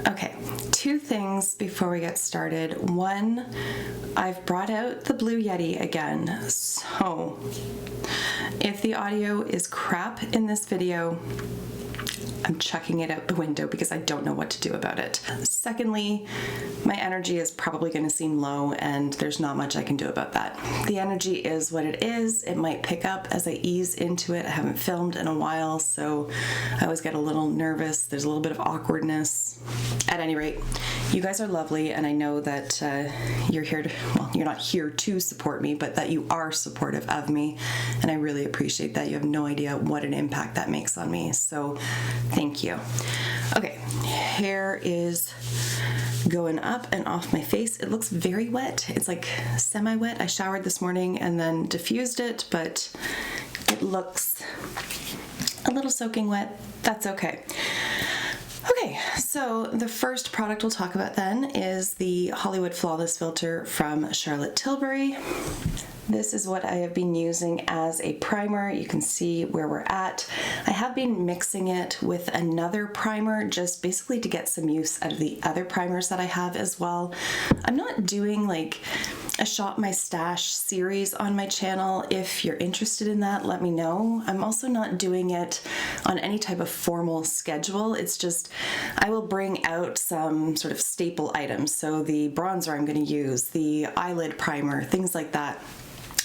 Okay, two things before we get started. One, I've brought out the Blue Yeti again, so if the audio is crap in this video, I'm chucking it out the window because I don't know what to do about it. Secondly, my energy is probably going to seem low and there's not much I can do about that. The energy is what it is. It might pick up as I ease into it. I haven't filmed in a while, so I always get a little nervous. There's a little bit of awkwardness. At any rate, you guys are lovely, and I know that you're here to, well, you're not here to support me, but that you are supportive of me, and I really appreciate that. You have no idea what an impact that makes on me, so thank you. Okay, hair is going up and off my face. It looks very wet. It's like semi-wet. I showered this morning and then diffused it, but it looks a little soaking wet. That's okay. Okay, so the first product we'll talk about then is the Hollywood Flawless Filter from Charlotte Tilbury. This is what I have been using as a primer. You can see where we're at. I have been mixing it with another primer just basically to get some use out of the other primers that I have as well. I'm not doing like a Shop My Stash series on my channel. If you're interested in that, let me know. I'm also not doing it on any type of formal schedule. It's just I will bring out some sort of staple items. So the bronzer I'm going to use, the eyelid primer, things like that.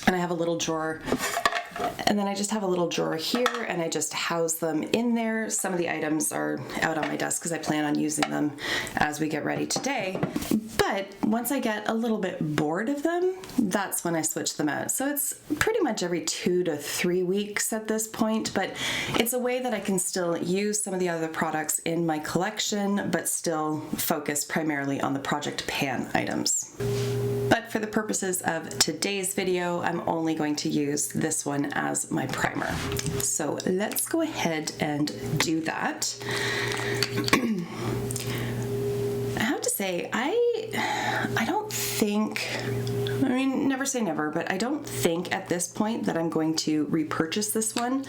And I have a little drawer, and then I just have a little drawer here, and I just house them in there. Some of the items are out on my desk because I plan on using them as we get ready today. But once I get a little bit bored of them, that's when I switch them out. So it's pretty much every 2 to 3 weeks at this point, but it's a way that I can still use some of the other products in my collection, but still focus primarily on the Project Pan items. But for the purposes of today's video, I'm only going to use this one as my primer. So let's go ahead and do that. I have to say, I don't think, I mean, never say never, but I don't think at this point that I'm going to repurchase this one.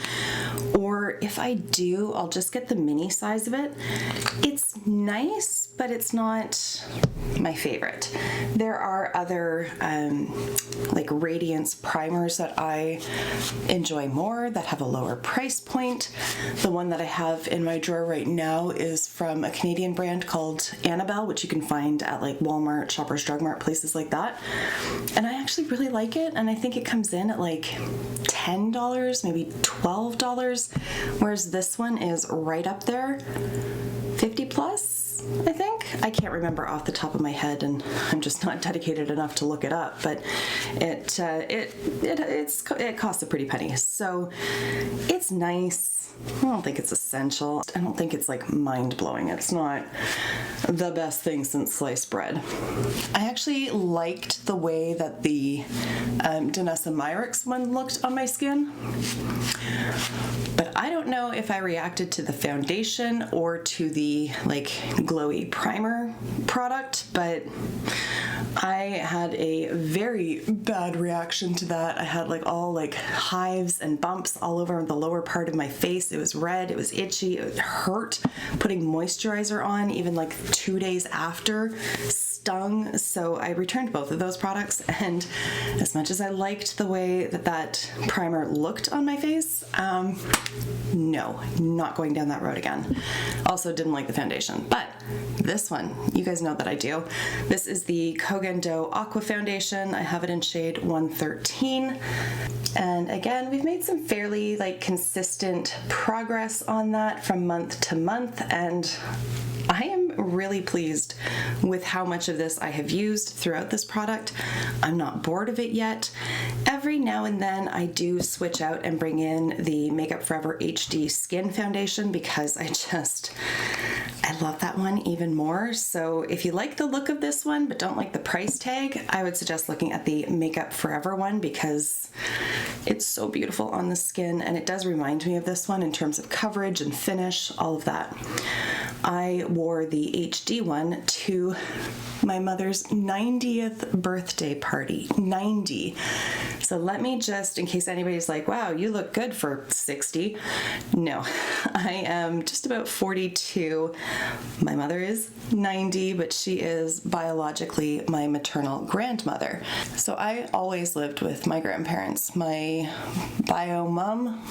Or if I do, I'll just get the mini size of it. It's nice, but it's not my favorite. There are other like Radiance primers that I enjoy more that have a lower price point. The one that I have in my drawer right now is from a Canadian brand called Annabelle, which you can find at like Walmart, Shoppers Drug Mart, places like that. And I actually really like it, and I think it comes in at like $10, maybe $12, whereas this one is right up there, 50 plus, I think. I can't remember off the top of my head, and I'm just not dedicated enough to look it up, but it costs a pretty penny, so it's nice. I don't think it's essential. I don't think it's like mind-blowing. It's not the best thing since sliced bread. I actually liked the way that the Danessa Myricks one looked on my skin, but I don't know if I reacted to the foundation or to the like glowy primer product, but I had a very bad reaction to that. I had like all like hives and bumps all over the lower part of my face. It was red, it was itchy, it hurt. Putting moisturizer on even like 2 days after stung. So I returned both of those products, and as much as I liked the way that that primer looked on my face, no, not going down that road again. Also didn't like the foundation, but this one, you guys know that I do. This is the Kogan Dough Aqua Foundation. I have it in shade 113. And again, we've made some fairly like consistent progress on that from month to month, and I am really pleased with how much of this I have used throughout this product. I'm not bored of it yet. Every now and then I do switch out and bring in the Makeup Forever HD Skin Foundation because I love that one even more. So if you like the look of this one but don't like the price tag, I would suggest looking at the Makeup Forever one because it's so beautiful on the skin, and it does remind me of this one in terms of coverage and finish, all of that. I wore the HD one to my mother's 90th birthday party. 90. So let me just, in case anybody's like, wow, you look good for 60. No, I am just about 42. My mother is 90, but she is biologically my maternal grandmother. So I always lived with my grandparents. My bio mom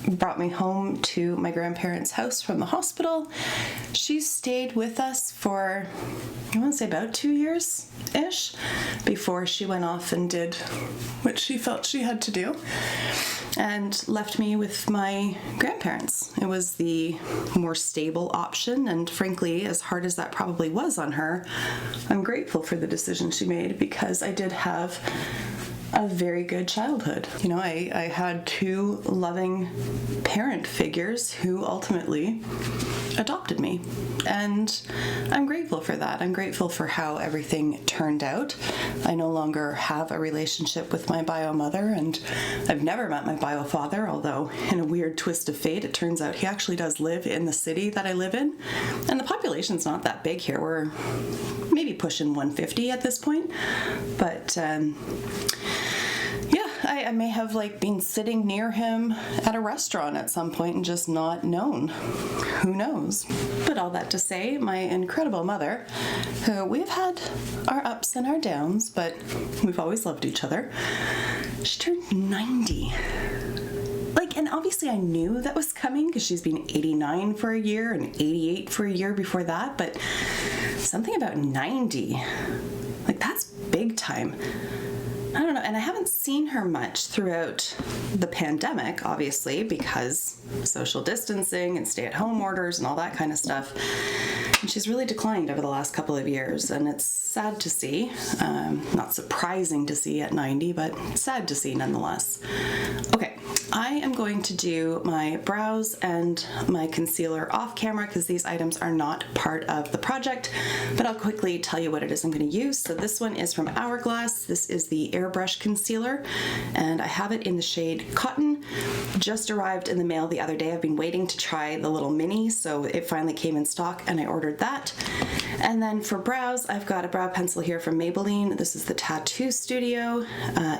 brought me home to my grandparents' house from the hospital. She stayed with us for, I want to say about 2 years-ish before she went off and did what she felt she had to do and left me with my grandparents. It was the more stable option, and frankly, as hard as that probably was on her, I'm grateful for the decision she made because I did have a very good childhood. You know, I had two loving parent figures who ultimately adopted me, and I'm grateful for that. I'm grateful for how everything turned out. I no longer have a relationship with my bio mother, and I've never met my bio father, although in a weird twist of fate, it turns out he actually does live in the city that I live in, and the population's not that big here. We're maybe pushing 150 at this point, but yeah, I may have been sitting near him at a restaurant at some point and just not known. Who knows? But all that to say, my incredible mother, who we've had our ups and our downs, but we've always loved each other, she turned 90. And obviously I knew that was coming because she's been 89 for a year and 88 for a year before that, but something about 90, that's big time. I don't know, and I haven't seen her much throughout the pandemic, obviously, because social distancing and stay-at-home orders and all that kind of stuff. And she's really declined over the last couple of years, and it's sad to see. Not surprising to see at 90, but sad to see nonetheless. Okay, I am going to do my brows and my concealer off camera because these items are not part of the project, but I'll quickly tell you what it is I'm going to use. So this one is from Hourglass. This is the Airbrush Concealer, and I have it in the shade Cotton. Just arrived in the mail the other day. I've been waiting to try the little mini, so it finally came in stock and I ordered that. And then for brows, I've got a brow pencil here from Maybelline. This is the Tattoo Studio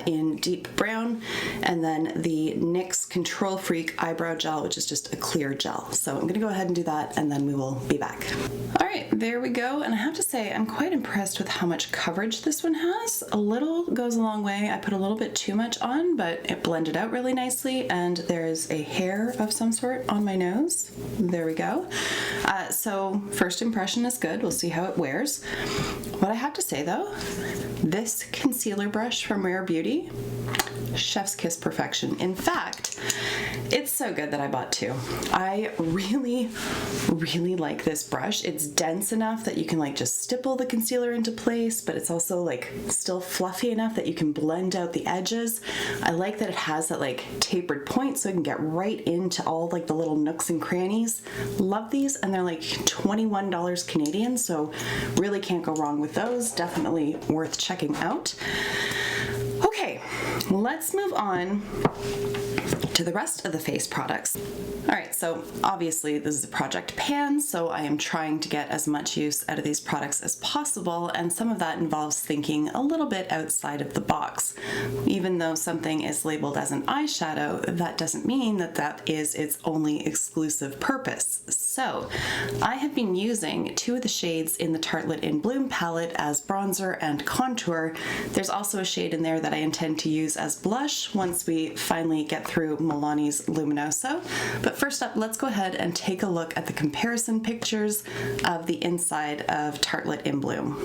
in deep brown, and then the NYX Control Freak Eyebrow Gel, which is just a clear gel. So I'm gonna go ahead and do that, and then we will be back. All right, there we go. And I have to say, I'm quite impressed with how much coverage this one has. A little goes a long way. I put a little bit too much on, but it blended out really nicely, and there's a hair of some sort on my nose. There we go. So first impression is good. We'll see how it wears. What I have to say though, this concealer brush from Rare Beauty, chef's kiss perfection. In fact, it's so good that I bought two. I really like this brush. It's dense enough that you can just stipple the concealer into place, but it's also still fluffy enough that you can blend out the edges. I like that it has that tapered point so I can get right into all the little nooks and crannies. Love these, and they're $21 Canadian, so really can't go wrong with those. Definitely worth checking out. Okay, let's move on to the rest of the face products. All right, so obviously this is a Project Pan, so I am trying to get as much use out of these products as possible, and some of that involves thinking a little bit outside of the box. Even though something is labeled as an eyeshadow, that doesn't mean that that is its only exclusive purpose. So I have been using two of the shades in the Tartelette in Bloom palette as bronzer and contour. There's also a shade in there that I intend to use as blush once we finally get through Milani's Luminoso. But first up, let's go ahead and take a look at the comparison pictures of the inside of Tartelette in Bloom.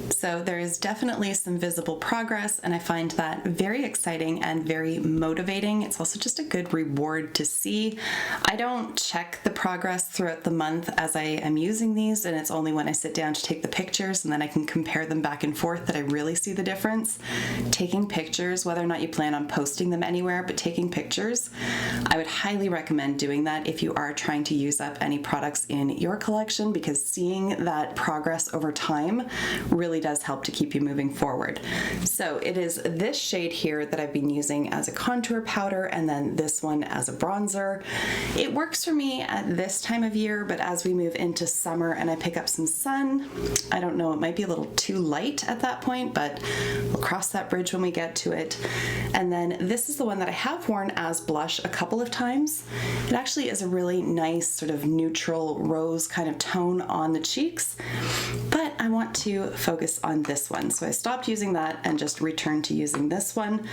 So there is definitely some visible progress, and I find that very exciting and very motivating. It's also just a good reward to see. I don't check the progress throughout the month as I am using these, and it's only when I sit down to take the pictures and then I can compare them back and forth that I really see the difference. Taking pictures, whether or not you plan on posting them anywhere, but taking pictures, I would highly recommend doing that if you are trying to use up any products in your collection, because seeing that progress over time really does help to keep you moving forward. So it is this shade here that I've been using as a contour powder, and then this one as a bronzer. It works for me at this time of year, but as we move into summer and I pick up some sun, I don't know, it might be a little too light at that point, but we'll cross that bridge when we get to it. And then this is the one that I have worn as blush a couple of times. It actually is a really nice sort of neutral rose kind of tone on the cheeks, but I want to focus on this one. So I stopped using that and just returned to using this one.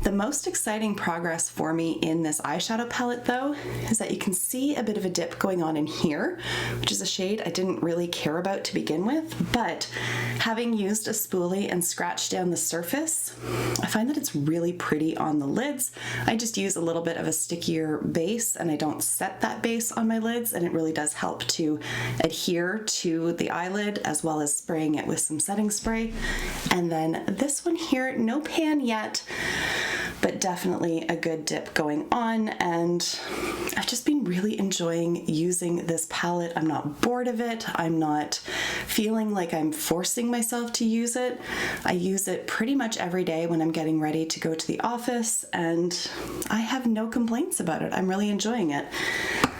The most exciting progress for me in this eyeshadow palette though is that you can see a bit of a dip going on in here, which is a shade I didn't really care about to begin with, but having used a spoolie and scratched down the surface, I find that it's really pretty on the lids. I just use a little bit of a stickier base and I don't set that base on my lids, and it really does help to adhere to the eyelid as well as spraying it with some setting spray. And then this one here, no pan yet, but definitely a good dip going on, and I've just been really enjoying using this palette. I'm not bored of it. I'm not feeling like I'm forcing myself to use it. I use it pretty much every day when I'm getting ready to go to the office, and I have no complaints about it. I'm really enjoying it.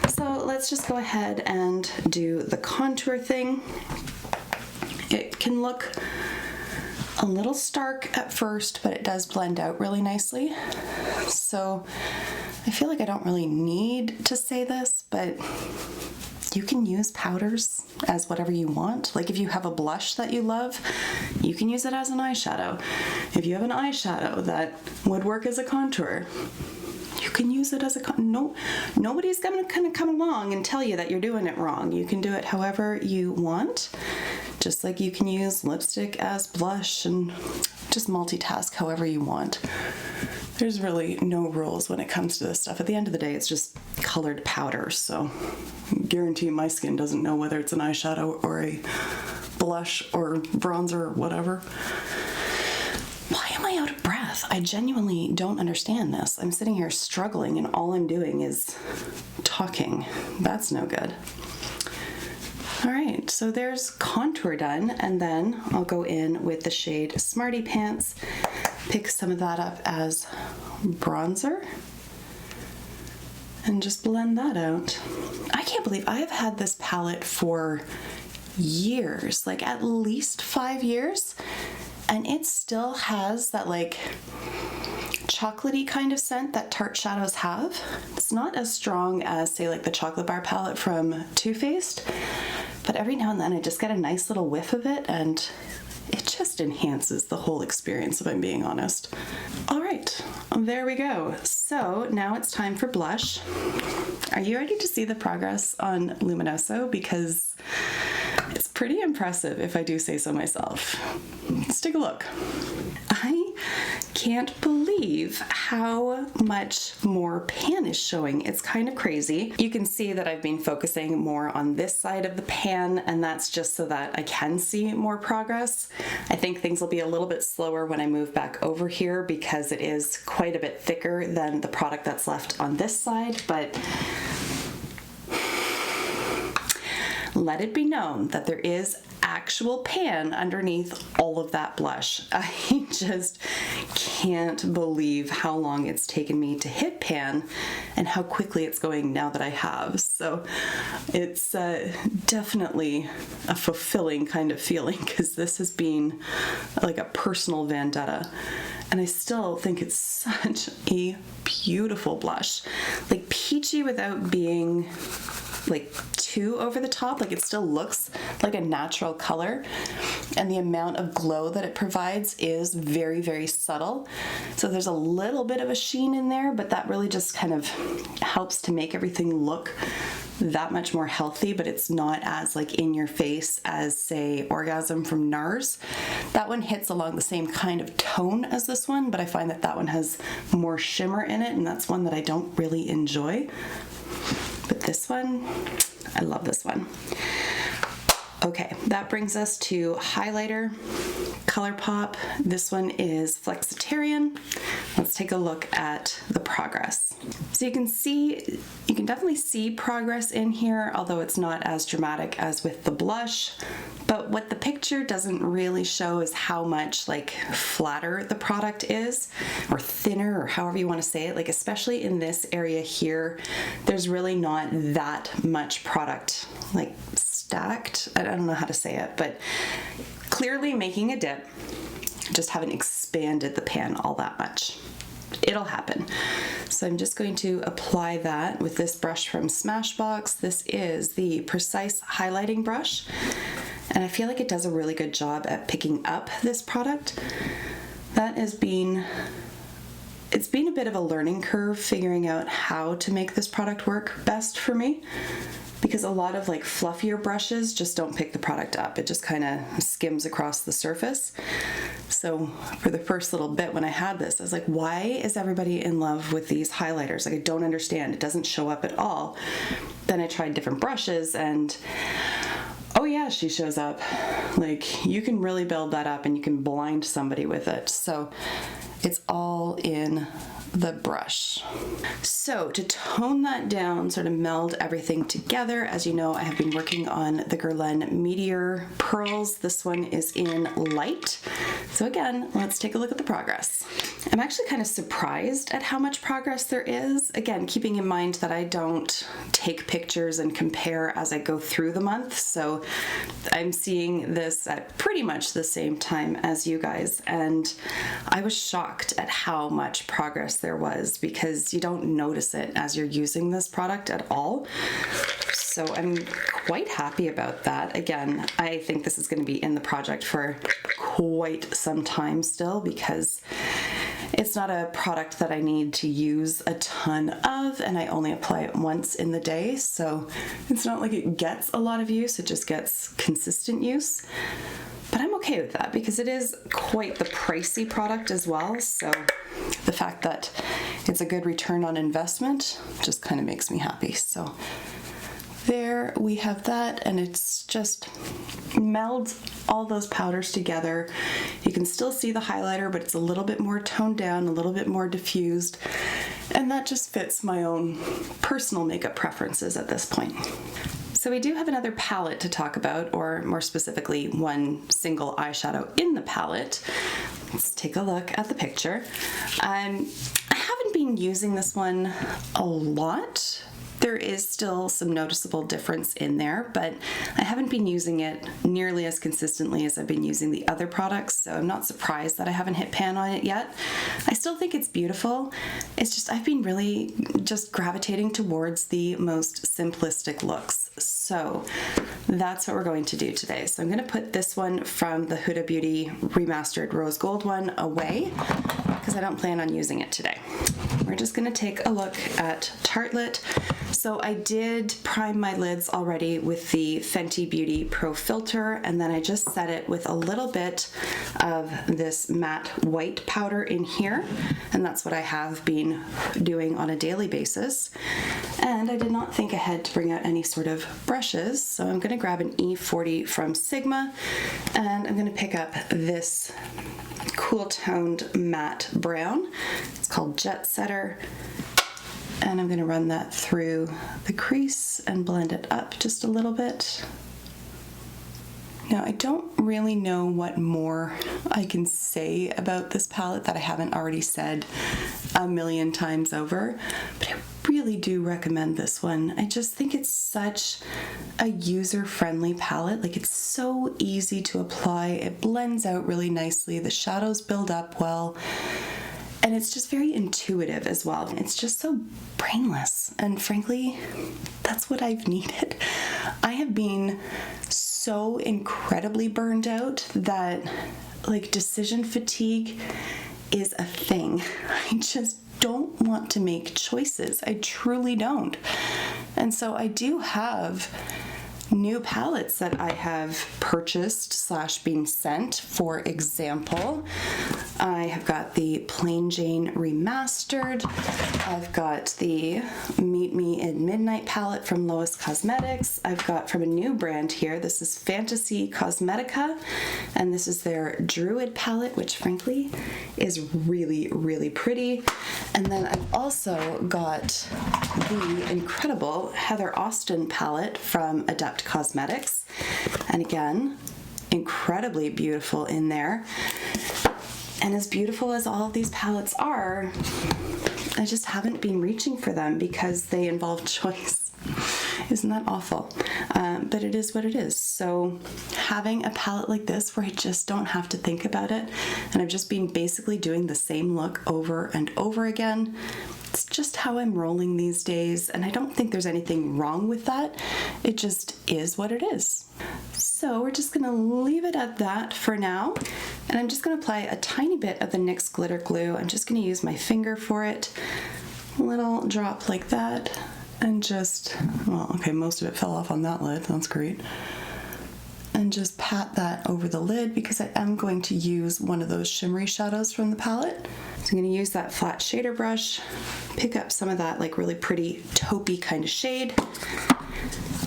So let's just go ahead and do the contour thing. It can look a little stark at first, but it does blend out really nicely. So I feel like I don't really need to say this, but you can use powders as whatever you want. Like if you have a blush that you love, you can use it as an eyeshadow. If you have an eyeshadow that would work as a contour, you can use it as a nobody's gonna kind of come along and tell you that you're doing it wrong. You can do it however you want, just like you can use lipstick as blush and just multitask however you want. There's really no rules when it comes to this stuff. At the end of the day, it's just colored powder, so I guarantee my skin doesn't know whether it's an eyeshadow or a blush or bronzer or whatever. Why am I out of breath? I genuinely don't understand this. I'm sitting here struggling and all I'm doing is talking. That's no good. All right, so there's contour done, and then I'll go in with the shade Smarty Pants, pick some of that up as bronzer, and just blend that out. I can't believe I have had this palette for years, like at least 5 years, and it still has that like chocolatey kind of scent that Tarte shadows have. It's not as strong as say like the chocolate bar palette from Too Faced, but every now and then I just get a nice little whiff of it and it just enhances the whole experience, if I'm being honest. All right, there we go. So now it's time for blush. Are you ready to see the progress on Luminoso? Because it's pretty impressive if I do say so myself. Let's take a look. I can't believe how much more pan is showing. It's kind of crazy. You can see that I've been focusing more on this side of the pan, and that's just so that I can see more progress. I think things will be a little bit slower when I move back over here because it is quite a bit thicker than the product that's left on this side, but let it be known that there is actual pan underneath all of that blush. I just can't believe how long it's taken me to hit pan and how quickly it's going now that I have. So it's definitely a fulfilling kind of feeling because this has been like a personal vendetta. And I still think it's such a beautiful blush. Like peachy without being like too over the top, like it still looks like a natural color, and the amount of glow that it provides is very, very subtle. So there's a little bit of a sheen in there, but that really just kind of helps to make everything look that much more healthy, but it's not as like in your face as say Orgasm from NARS. That one hits along the same kind of tone as this one, but I find that that one has more shimmer in it, and that's one that I don't really enjoy. But this one, I love this one. Okay, that brings us to highlighter, ColourPop. This one is Flexitarian. Let's take a look at the progress. So you can definitely see progress in here, although it's not as dramatic as with the blush, But what the picture doesn't really show is how much like flatter the product is, or thinner, or however you want to say it. Like especially in this area here, there's really not that much product like stacked. I don't know how to say it, but clearly making a dip, just haven't expanded the pan all that much. It'll happen. So I'm just going to apply that with this brush from Smashbox. This is the Precise Highlighting Brush, and I feel like it does a really good job at picking up this product. It's been a bit of a learning curve figuring out how to make this product work best for me, because a lot of like fluffier brushes just don't pick the product up. It just kind of skims across the surface. So for the first little bit when I had this, I was like, why is everybody in love with these highlighters? Like I don't understand. It doesn't show up at all. Then I tried different brushes and oh yeah, she shows up. Like you can really build that up and you can blind somebody with it. So it's all in the brush. So to tone that down, sort of meld everything together, as you know, I have been working on the Guerlain Meteor Pearls. This one is in light. So again, let's take a look at the progress. I'm actually kind of surprised at how much progress there is. Again, keeping in mind that I don't take pictures and compare as I go through the month. So I'm seeing this at pretty much the same time as you guys. And I was shocked at how much progress there was, because you don't notice it as you're using this product at all. So I'm quite happy about that. Again, I think this is going to be in the project for quite some time still, because it's not a product that I need to use a ton of, and I only apply it once in the day. So it's not like it gets a lot of use, it just gets consistent use. But I'm okay with that because it is quite the pricey product as well. So the fact that it's a good return on investment just kind of makes me happy. So there we have that, and it's just melds all those powders together. You can still see the highlighter, but it's a little bit more toned down, a little bit more diffused, and that just fits my own personal makeup preferences at this point. So we do have another palette to talk about, or more specifically, one single eyeshadow in the palette. Let's take a look at the picture. I haven't been using this one a lot. There is still some noticeable difference in there, but I haven't been using it nearly as consistently as I've been using the other products, so I'm not surprised that I haven't hit pan on it yet. I still think it's beautiful. It's just I've been really just gravitating towards the most simplistic looks. So that's what we're going to do today. So I'm going to put this one from the Huda Beauty Remastered Rose Gold one away because I don't plan on using it today. We're just going to take a look at Tartelette. So I did prime my lids already with the Fenty Beauty Pro Filter, and then I just set it with a little bit of this matte white powder in here, and that's what I have been doing on a daily basis. And I did not think ahead to bring out any sort of brushes, so I'm going to grab an E40 from Sigma, and I'm going to pick up this cool toned matte brown. It's called Jet Setter. And I'm going to run that through the crease and blend it up just a little bit. Now, I don't really know what more I can say about this palette that I haven't already said a million times over, but I really do recommend this one. I just think it's such a user-friendly palette. Like, it's so easy to apply. It blends out really nicely. The shadows build up well. And it's just very intuitive as well. It's just so brainless. And frankly, that's what I've needed. I have been so incredibly burned out that like decision fatigue is a thing. I just don't want to make choices. I truly don't. And so I do have new palettes that I have purchased / been sent. For example, I have got the Plain Jane Remastered. I've got the Meet Me in Midnight palette from Lois Cosmetics. I've got from a new brand here, this is Fantasy Cosmetica, and this is their Druid palette, which frankly is really, really pretty. And then I've also got the incredible Heather Austin palette from Adept Cosmetics. And again, incredibly beautiful in there. And as beautiful as all of these palettes are, I just haven't been reaching for them because they involve choice. Isn't that awful? But it is what it is. So having a palette like this where I just don't have to think about it, and I've just been basically doing the same look over and over again, it's just how I'm rolling these days, and I don't think there's anything wrong with that. It just is what it is. So we're just gonna leave it at that for now, and I'm just gonna apply a tiny bit of the NYX glitter glue. I'm just gonna use my finger for it, a little drop like that, and just, well, okay, most of it fell off on that lid, that's great. And just pat that over the lid because I am going to use one of those shimmery shadows from the palette. So I'm gonna use that flat shader brush, pick up some of that like really pretty taupey kind of shade,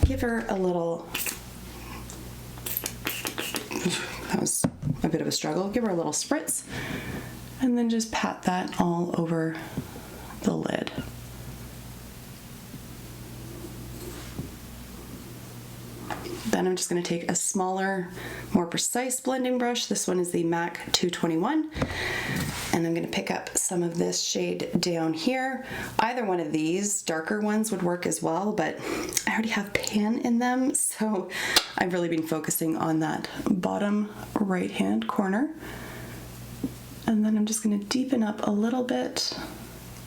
give her a little, that was a bit of a struggle, give her a little spritz, and then just pat that all over the lid. Then I'm just going to take a smaller, more precise blending brush. This one is the MAC 221. And I'm going to pick up some of this shade down here. Either one of these darker ones would work as well, but I already have pan in them, so I've really been focusing on that bottom right-hand corner. And then I'm just going to deepen up a little bit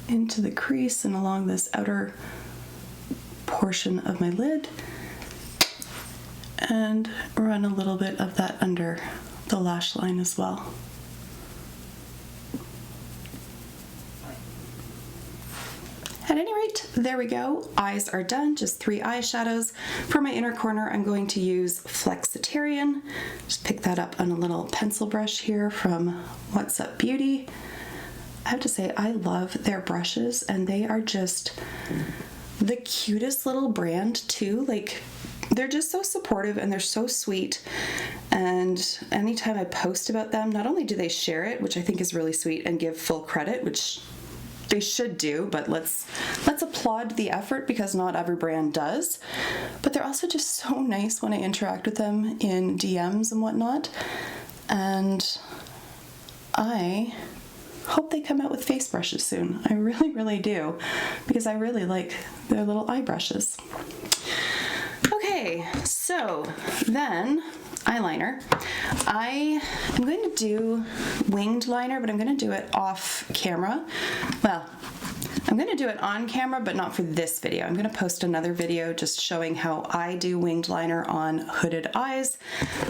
into the crease and along this outer portion of my lid, and run a little bit of that under the lash line as well. At any rate, there we go. Eyes are done, just 3 eyeshadows. For my inner corner, I'm going to use Flexitarian. Just pick that up on a little pencil brush here from What's Up Beauty. I have to say, I love their brushes, and they are just the cutest little brand too. Like, they're just so supportive and they're so sweet, and anytime I post about them, not only do they share it, which I think is really sweet, and give full credit, which they should do, but let's applaud the effort because not every brand does, but they're also just so nice when I interact with them in DMs and whatnot, and I hope they come out with face brushes soon. I really, really do, because I really like their little eye brushes. Okay, so then eyeliner. I am going to do winged liner, but I'm going to do it off camera. Well, I'm going to do it on camera, but not for this video. I'm going to post another video just showing how I do winged liner on hooded eyes,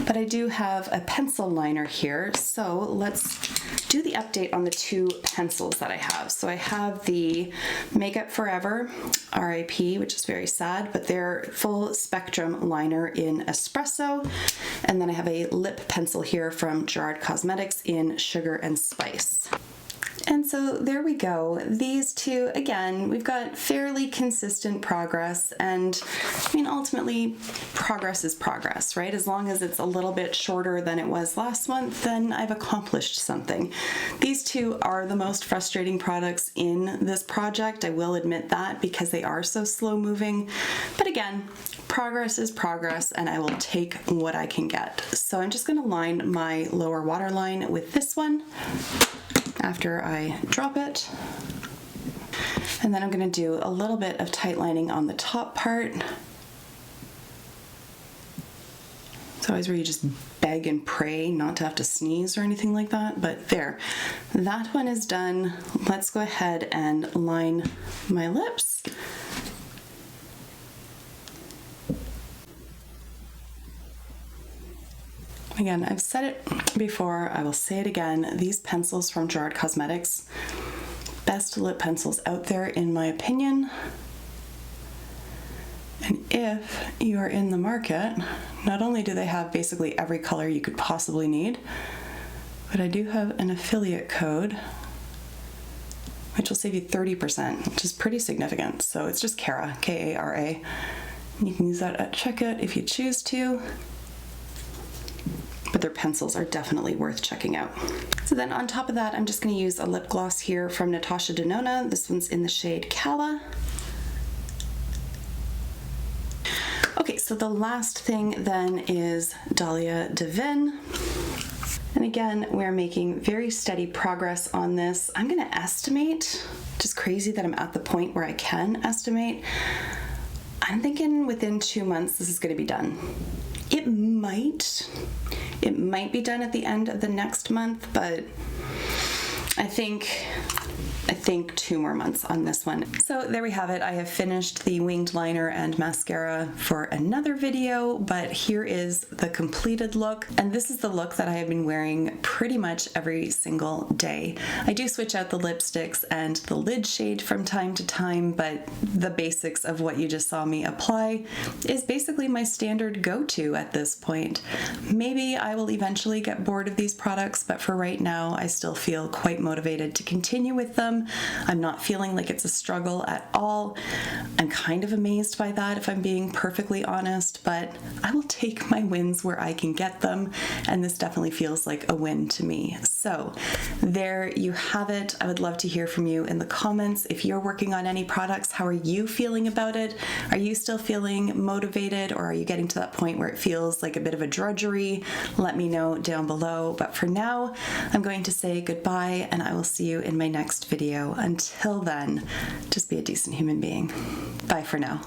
but I do have a pencil liner here, so let's do the update on the 2 pencils that I have. So I have the Makeup Forever RIP, which is very sad, but they're full spectrum liner in Espresso, and then I have a lip pencil here from Gerard Cosmetics in Sugar and Spice. And so there we go. These 2, again, we've got fairly consistent progress, and I mean, ultimately, progress is progress, right? As long as it's a little bit shorter than it was last month, then I've accomplished something. These 2 are the most frustrating products in this project, I will admit that, because they are so slow moving. But again, progress is progress, and I will take what I can get. So I'm just gonna line my lower waterline with this one after I drop it. And then I'm going to do a little bit of tight lining on the top part. It's always where you just beg and pray not to have to sneeze or anything like that, but there. That one is done. Let's go ahead and line my lips. Again, I've said it before, I will say it again, these pencils from Gerard Cosmetics, best lip pencils out there in my opinion. And if you are in the market, not only do they have basically every color you could possibly need, but I do have an affiliate code which will save you 30%, which is pretty significant. So it's just Kara, K-A-R-A. And you can use that at checkout if you choose to. But their pencils are definitely worth checking out. So then on top of that, I'm just going to use a lip gloss here from Natasha Denona. This one's in the shade Calla. Okay, so the last thing then is Dahlia Divin. And again, we're making very steady progress on this. I'm gonna estimate, just crazy that I'm at the point where I can estimate. I'm thinking within 2 months this is gonna be done. It might be done at the end of the next month, but I think 2 more months on this one. So there we have it. I have finished the winged liner and mascara for another video, but here is the completed look. And this is the look that I have been wearing pretty much every single day. I do switch out the lipsticks and the lid shade from time to time, but the basics of what you just saw me apply is basically my standard go-to at this point. Maybe I will eventually get bored of these products, but for right now, I still feel quite motivated to continue with them. I'm not feeling like it's a struggle at all. I'm kind of amazed by that, if I'm being perfectly honest, but I will take my wins where I can get them, and this definitely feels like a win to me. So there you have it. I would love to hear from you in the comments. If you're working on any products, how are you feeling about it? Are you still feeling motivated, or are you getting to that point where it feels like a bit of a drudgery? Let me know down below. But for now, I'm going to say goodbye, and I will see you in my next video. Until then, just be a decent human being. Bye for now.